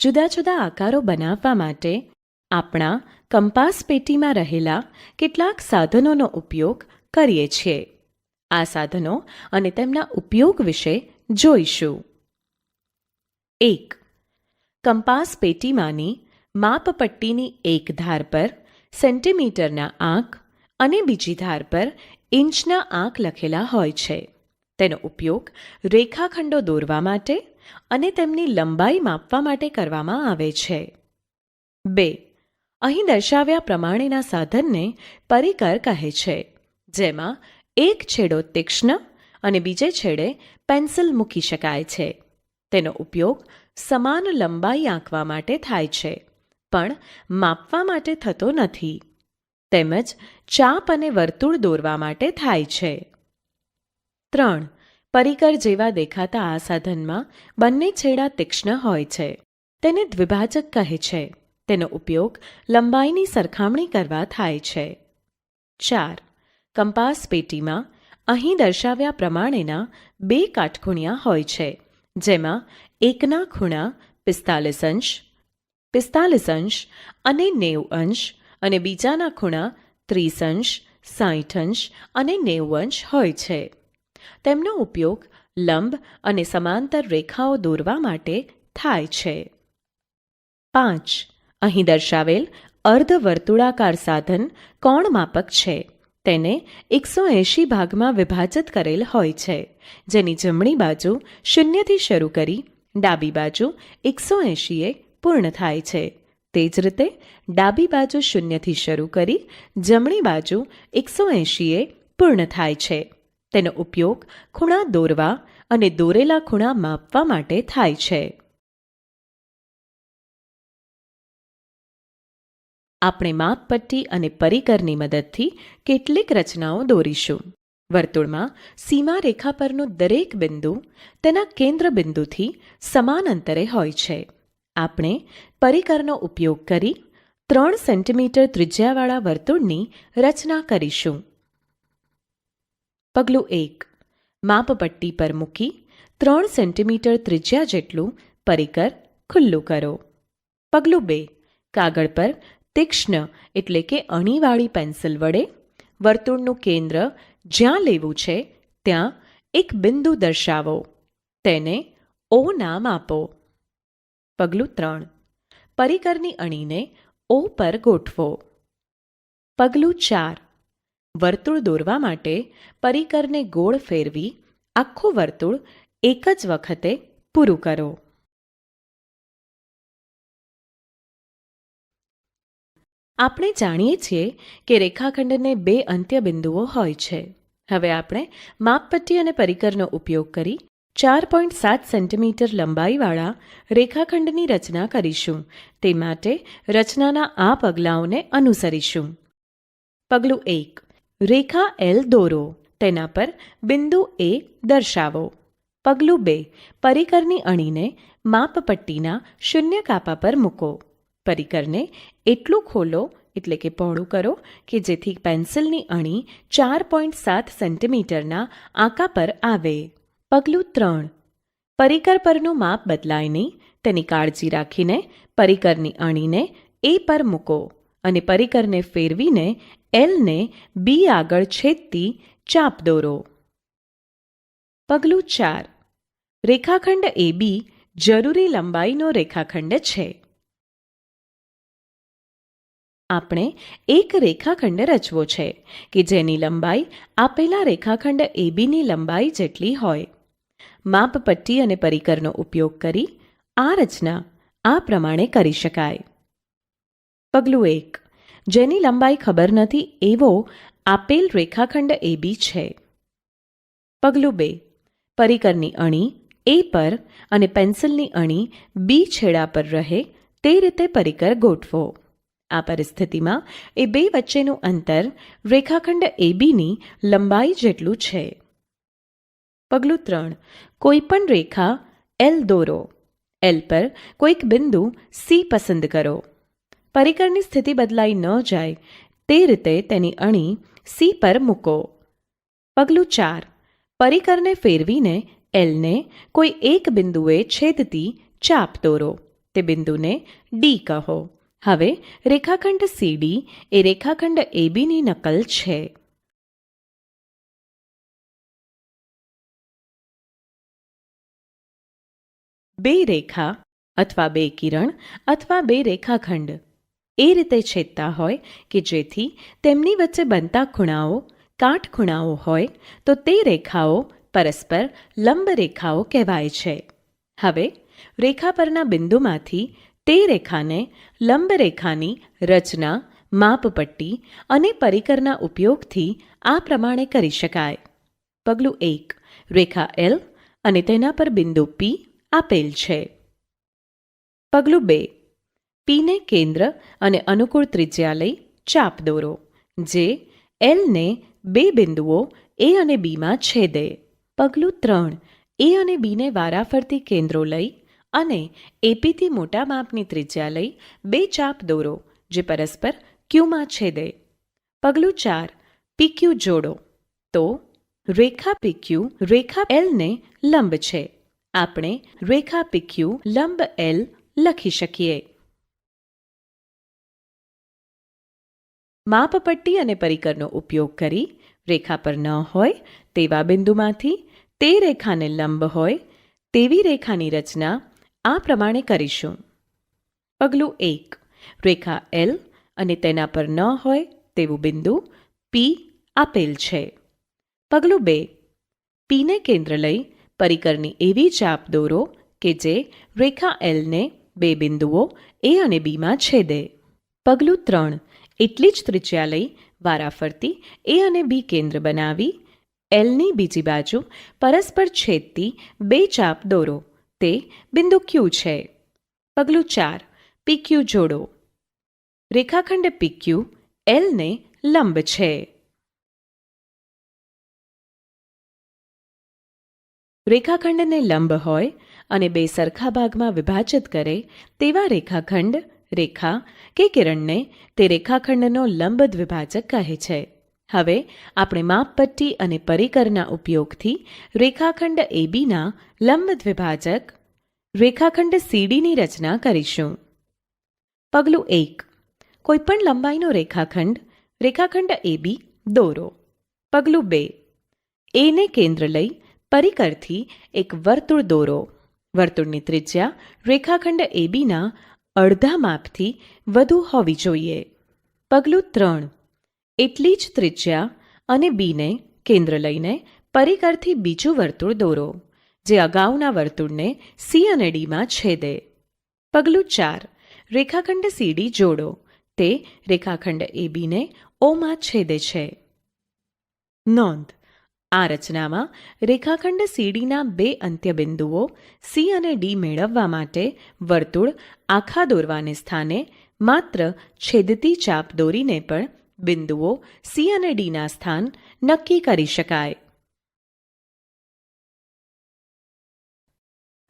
જુદા જુદા આકારો બનાવવા માટે આપણા કંપાસ પેટીમાં રહેલા કેટલાક સાધનોનો ઉપયોગ કરીએ છીએ. આ સાધનો અને તેમના ઉપયોગ વિશે જોઈશું. 1. કંપાસ પેટીમાંની માપપટ્ટીની એક ધાર પર સેન્ટીમીટરના આંક અને બીજી ધાર પર ઇંચના આંક લખેલા હોય છે. તેનો ઉપયોગ રેખાખંડો દોરવા માટે અને તેમની લંબાઈ માપવા માટે કરવામાં આવે છે. 2. અહીં દર્શાવ્યા પ્રમાણેના સાધનને પરિકર કહે છે, જેમાં એક છેડો તીક્ષ્ણ અને બીજે છેડે પેન્સિલ મૂકી શકાય છે. તેનો ઉપયોગ સમાન લંબાઈ આંકવા માટે થાય છે, પણ માપવા માટે થતો નથી. તેમજ ચાપ અને વર્તુળ દોરવા માટે થાય છે. 3. પરિકર જેવા દેખાતા આ સાધનમાં બંને છેડા તીક્ષ્ણ હોય છે. તેને દ્વિભાજક કહે છે. તેનો ઉપયોગ લંબાઈની સરખામણી કરવા થાય છે. 4. કંપાસ પેટીમાં અહીં દર્શાવ્યા પ્રમાણેના બે કાટખૂણિયા હોય છે, જેમાં એકના ખૂણા 45 અંશ અને 90 અંશ અને બીજાના ખૂણા 30 અંશ, 60 અંશ અને 90 અંશ હોય છે. તેમનો ઉપયોગ લંબ અને સમાંતર રેખાઓ દોરવા માટે થાય છે. 5. અહીં દર્શાવેલ અર્ધવર્તુળાકાર સાધન કોણમાપક છે. તેને 180 ભાગમાં વિભાજિત કરેલ હોય છે, જેની જમણી બાજુ 0થી શરૂ કરી ડાબી બાજુ 180એ પૂર્ણ થાય છે. તે જ રીતે ડાબી બાજુ 0થી શરૂ કરી જમણી બાજુ 180એ પૂર્ણ થાય છે. તેનો ઉપયોગ ખૂણા દોરવા અને દોરેલા ખૂણા માપવા માટે થાય છે. આપણે માપપટ્ટી અને પરિકરની મદદથી કેટલીક રચનાઓ દોરીશું. વર્તુળમાં સીમા રેખા પરનું દરેક બિંદુ તેના કેન્દ્ર બિંદુથી સમાન અંતરે હોય છે. આપણે પરિકરનો ઉપયોગ કરી 3 સેન્ટીમીટર ત્રિજ્યાવાળા વર્તુળની રચના કરીશું. પગલું 1. માપપટ્ટી પર મૂકી 3 સેન્ટીમીટર ત્રિજ્યા જેટલું પરિકર ખુલ્લું કરો. પગલું 2. કાગળ પર તીક્ષ્ણ એટલે કે અણીવાળી પેન્સિલ વડે વર્તુળનું કેન્દ્ર જ્યાં લેવું છે ત્યાં એક બિંદુ દર્શાવો. તેને O નામ આપો. પગલું 3. પરિકરની અણીને O પર ગોઠવો. પગલું 4. વર્તુળ દોરવા માટે પરિકરને ગોળ ફેરવી આખું વર્તુળ એક જ વખતે પૂરું કરો. આપણે જાણીએ છીએ કે રેખાખંડને બે અંત્ય બિંદુઓ હોય છે. હવે આપણે માપપટ્ટી અને પરિકરનો ઉપયોગ કરી 4.7 સેન્ટીમીટર લંબાઈવાળા રેખાખંડની રચના કરીશું. તે માટે રચનાના આ પગલાઓને અનુસરીશું. પગલું 1. રેખા L દોરો. તેના પર બિંદુ A દર્શાવો. પગલું 2. પરિકરની અણીને માપપટ્ટીના શૂન્ય કાપા પર મૂકો. પરિકરને એટલું ખોલો એટલે કે પહોળું કરો કે જેથી પેન્સિલની અણી 4.7 સેન્ટીમીટરના આંકા પર આવે. પગલું 3. પરિકર પરનું માપ બદલાય નહીં તેની કાળજી રાખીને પરિકરની અણીને A પર મૂકો અને પરિકરને ફેરવીને Lને B આગળ છેદતી ચાપ દોરો. પગલું 4. રેખાખંડ AB જરૂરી લંબાઈનો રેખાખંડ છે. આપણે એક રેખાખંડ રચવો છે કે જેની લંબાઈ આપેલા રેખાખંડ ABની લંબાઈ જેટલી હોય. માપપટ્ટી અને પરિકરનો ઉપયોગ કરી આ રચના આ પ્રમાણે કરી શકાય. પગલું 1. જેની લંબાઈ ખબર નથી એવો આપેલ રેખાખંડ AB છે. પગલું 2. પરિકરની અણી A પર અને પેન્સિલની અણી B છેડા પર રહે તે રીતે પરિકર ગોઠવો. આ પરિસ્થિતિમાં એ બે વચ્ચેનું અંતર રેખાખંડ ABની લંબાઈ જેટલું છે. પગલું 3. કોઈપણ રેખા L દોરો. L પર કોઈક બિંદુ C પસંદ કરો. પરિકરની સ્થિતિ બદલાઈ ન જાય તે રીતે તેની અણી C પર મૂકો. પગલું 4. પરિકરને ફેરવીને Lને કોઈ એક બિંદુએ છેદતી ચાપ દોરો. તે બિંદુને ડી કહો. હવે રેખાખંડ સીડી એ રેખાખંડ એબીની નકલ છે. બે રેખા અથવા બે કિરણ અથવા બે રેખાખંડ એ રીતે છેદતા હોય કે જેથી તેમની વચ્ચે બનતા ખૂણાઓ કાટખૂણાઓ હોય તો તે રેખાઓ પરસ્પર લંબ રેખાઓ કહેવાય છે. હવે રેખા પરના બિંદુમાંથી તે રેખાને લંબ રેખાની રચના, માપપટ્ટી અને પરિકરના ઉપયોગથી આ પ્રમાણે કરી શકાય. પગલું 1. રેખા એલ અને તેના પર બિંદુ પી આપેલ છે. પગલું 2. પીને કેન્દ્ર અને અનુકૂળ ત્રિજ્યા લઈ ચાપ દોરો જે એલને બે બિંદુઓ એ અને બીમાં છેદે. પગલું 3. એ અને બીને વારાફરતી કેન્દ્રો લઈ અને એપીથી મોટા માપની ત્રિજ્યા લઈ બે ચાપ દોરો જે પરસ્પર ક્યુમાં છેદે. પગલું 4. પીક્યુ જોડો તો રેખા પીક્યુ રેખા એલને લંબ છે. આપણે રેખા પીક્યુ લંબ એલ લખી શકીએ. માપપટ્ટી અને પરિકરનો ઉપયોગ કરી રેખા પર ન હોય તેવા બિંદુમાંથી તે રેખાને લંબ હોય તેવી રેખાની રચના આ પ્રમાણે કરીશું. પગલું 1. રેખા એલ અને તેના પર ન હોય તેવું બિંદુ પી આપેલ છે. પગલું 2. પીને કેન્દ્ર લઈ પરિકરની એવી ચાપ દોરો કે જે રેખા એલને બે બિંદુઓ એ અને બીમાં છેદે. પગલું 3. એટલી જ ત્રિજ્યા લઈ વારાફરતી એ અને બી કેન્દ્ર બનાવી એલની બીજી બાજુ પરસ્પર છેદતી બે ચાપ દોરો તે બિંદુ ક્યુ છે. પગલું 4. પીક્યુ જોડો. રેખાખંડ પીક્યુ એલને લંબ છે. રેખાખંડને લંબ હોય અને બે સરખા ભાગમાં વિભાજિત કરે તેવા રેખાખંડ રેખા કે કિરણને તે રેખાખંડનો લંબ દ્વિભાજક કહે છે. હવે આપણે માપપટ્ટી અને પરિકરના ઉપયોગથી રેખાખંડ એબીના લંબ દ્વિભાજક રેખાખંડ સીડીની રચના કરીશું. પગલું 1. કોઈપણ લંબાઈનો રેખાખંડ રેખાખંડ એબી દોરો. પગલું 2. એને કેન્દ્ર લઈ પરિકરથી એક વર્તુળ દોરો. વર્તુળની ત્રિજ્યા રેખાખંડ એબીના અડધા માપથી વધુ હોવી જોઈએ. પગલું 3. એટલી જ ત્રિજ્યા અને બીને કેન્દ્ર લઈને પરિકરથી બીજું વર્તુળ દોરો જે અગાઉના વર્તુળને સી અને ડીમાં છેદે. પગલું 4. રેખાખંડ સીડી જોડો. તે રેખાખંડ એબીને ઓમાં છેદે છે. નોંધ: આ રચનામાં રેખાખંડ સીડીના બે અંત્યબિંદુઓ સી અને ડી મેળવવા માટે વર્તુળ આખા દોરવાને સ્થાને માત્ર છેદતી ચાપ દોરીને પણ બિંદુઓ સી અને ડીના સ્થાન નક્કી કરી શકાય.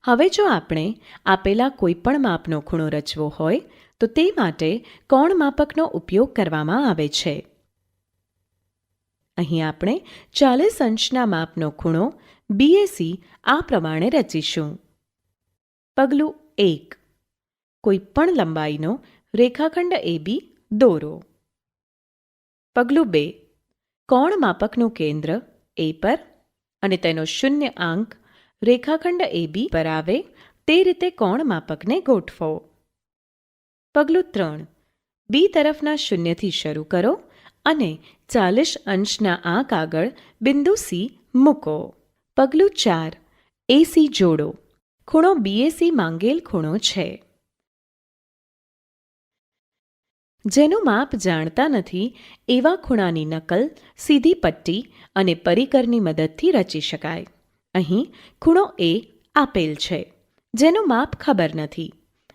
હવે જો આપણે આપેલા કોઈપણ માપનો ખૂણો રચવો હોય તો તે માટે કોણ માપકનો ઉપયોગ કરવામાં આવે છે. અહીં આપણે 40 અંશના માપનો ખૂણો બીએસી આ પ્રમાણે રચીશું. પગલું 1. કોઈપણ લંબાઈનો રેખાખંડ એબી દોરો. પગલું 2. કોણ માપકનું કેન્દ્ર એ પર અને તેનો શૂન્ય આંક રેખાખંડ એબી પર આવે તે રીતે કોણ માપકને ગોઠવો. પગલું 3. બી તરફના શૂન્યથી શરૂ કરો અને 40 અંશના આંક આગળ બિંદુ સી મૂકો. પગલું 4. એસી જોડો. ખૂણો બીએસી માંગેલ ખૂણો છે. જેનું માપ જાણતા નથી એવા ખૂણાની નકલ સીધી પટ્ટી અને પરિકરની મદદથી રચી શકાય. અહીં ખૂણો એ આપેલ છે જેનું માપ ખબર નથી.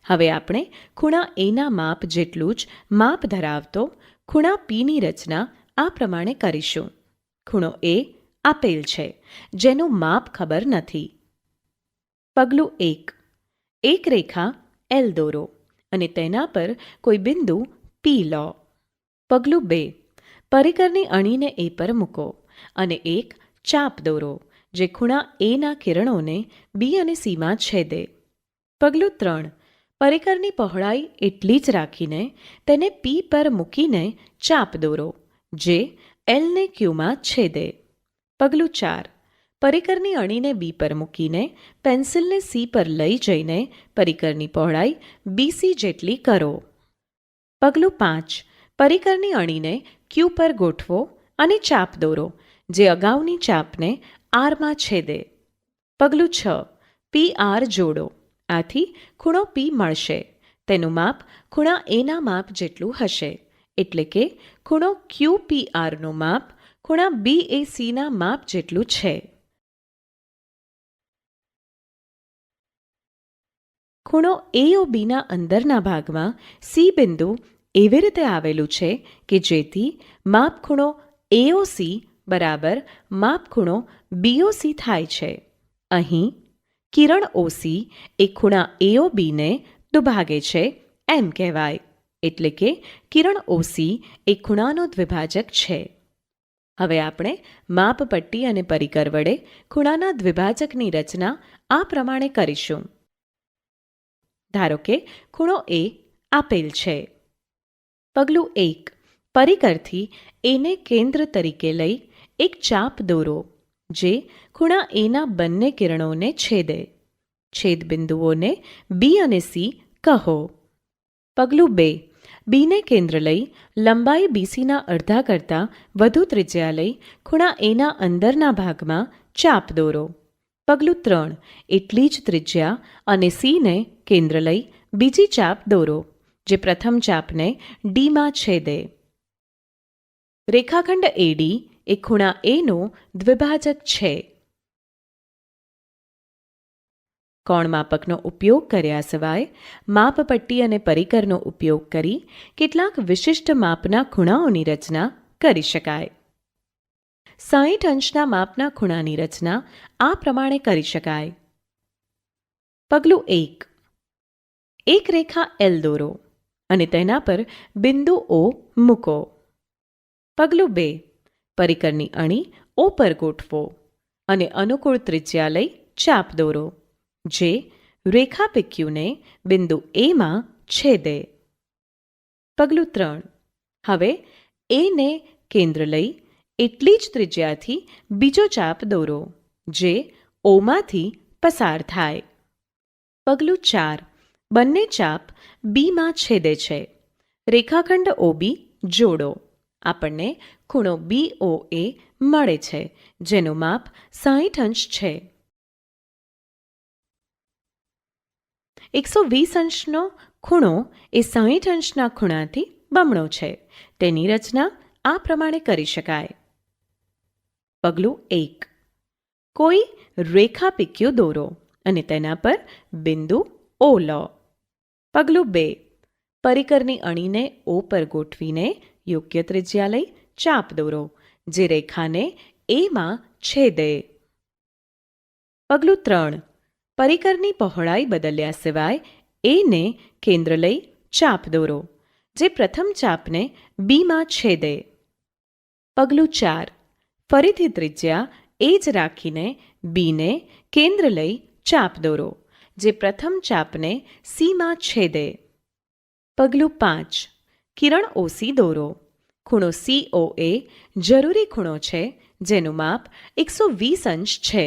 હવે આપણે ખૂણા એના માપ જેટલું જ માપ ધરાવતો ખૂણા પીની રચના આ પ્રમાણે કરીશું. ખૂણો એ આપેલ છે જેનું માપ ખબર નથી. પગલું 1. એક રેખા એલ દોરો અને તેના પર કોઈ બિંદુ પી લો. પગલું 2. પરિકરની અણીને એ પર મૂકો અને એક ચાપ દોરો જે ખૂણા એના કિરણોને બી અને સીમાં છેદે. પગલું 3. પરિકરની પહોળાઈ એટલી જ રાખીને તેને પી પર મૂકીને ચાપ દોરો જે એલને ક્યુમાં છેદે. પગલું 4. પરિકરની અણીને બી પર મૂકીને પેન્સિલને સી પર લઈ જઈને પરિકરની પહોળાઈ બીસી જેટલી કરો. પગલું 5. પરિકરની અણીને ક્યુ પર ગોઠવો અને ચાપ દોરો જે અગાઉની ચાપને આરમાં છેદે. પગલું 6. પી આર જોડો. આથી ખૂણો પી મળશે. તેનું માપ ખૂણા એના માપ જેટલું હશે, એટલે કે ખૂણો ક્યુ પી આરનું માપ ખૂણા બી એ સીના માપ જેટલું છે. ખૂણો એઓબીના અંદરના ભાગમાં સી બિંદુ એવી રીતે આવેલું છે કે જેથી માપ ખૂણો એઓસી બરાબર માપ ખૂણો બીઓસી થાય છે. અહીં કિરણ ઓસી એ ખૂણા એઓબીને દુભાગે છે એમ કહેવાય, એટલે કે કિરણ ઓસી એ ખૂણાનો દ્વિભાજક છે. હવે આપણે માપપટ્ટી અને પરિકર વડે ખૂણાના દ્વિભાજકની રચના આ પ્રમાણે કરીશું. ધારો કે ખૂણો એ આપેલ છે. પગલું 1. પરિકરથી એને કેન્દ્ર તરીકે લઈ એક ચાપ દોરો જે ખૂણા એના બંને કિરણોને છેદે. છેદ બિંદુઓને બી અને સી કહો. પગલું 2. બીને કેન્દ્ર લઈ લંબાઈ બીસીના અડધા કરતાં વધુ ત્રિજ્યા લઈ ખૂણા એના અંદરના ભાગમાં ચાપ દોરો. પગલું 3. એટલી જ ત્રિજ્યા અને સીને કેન્દ્ર લઈ બીજી ચાપ દોરો જે પ્રથમ ચાપને ડીમાં છેદે. રેખાખંડ એડી એ ખૂણા એનો દ્વિભાજક છે. કોણ માપકનો ઉપયોગ કર્યા સિવાય માપપટ્ટી અને પરિકરનો ઉપયોગ કરી કેટલાક વિશિષ્ટ માપના ખૂણાઓની રચના કરી શકાય. 60 અંશના માપના ખૂણાની રચના આ પ્રમાણે કરી શકાય. પગલું 1. એક રેખા એલ દોરો અને તેના પર બિંદુ ઓ મૂકો. પગલું 2. પરિકરની અણી ઓ પર ગોઠવો અને અનુકૂળ ત્રિજ્યા લઈ ચાપ દોરો જે રેખા પીક્યુને બિંદુ એમાં છેદે. પગલું 3. હવે એને કેન્દ્ર લઈ એટલી જ ત્રિજ્યાથી બીજો ચાપ દોરો જે ઓમાંથી પસાર થાય. પગલું 4. બંને ચાપ બીમાં છેદે છે. રેખાખંડ ઓબી જોડો. આપણને ખૂણો બીઓએ મળે છે જેનું માપ 60 અંશ છે. 120 અંશનો ખૂણો એ 60 અંશના ખૂણાથી બમણો છે. તેની રચના આ પ્રમાણે કરી શકાય. પગલું 1. કોઈ રેખા પીક્યુ દોરો અને તેના પર બિંદુ ઓ લો. પગલું 2. પરિકરની અણીને ઓ પર ગોઠવીને યોગ્ય ત્રિજ્યા લઈ ચાપ દોરો જે રેખાને એમાં છેદે. પગલું 3. પરિકરની પહોળાઈ બદલ્યા સિવાય એને કેન્દ્ર લઈ ચાપ દોરો જે પ્રથમ ચાપને બીમાં છેદે. પગલું 4. ફરીથી ત્રિજ્યા એ જ રાખીને બીને કેન્દ્ર લઈ ચાપ દોરો જે પ્રથમ ચાપને સીમાં છેદે. પગલું 5. કિરણ ઓસી દોરો. ખૂણો સીઓએ જરૂરી ખૂણો છે જેનું માપ 120 અંશ છે.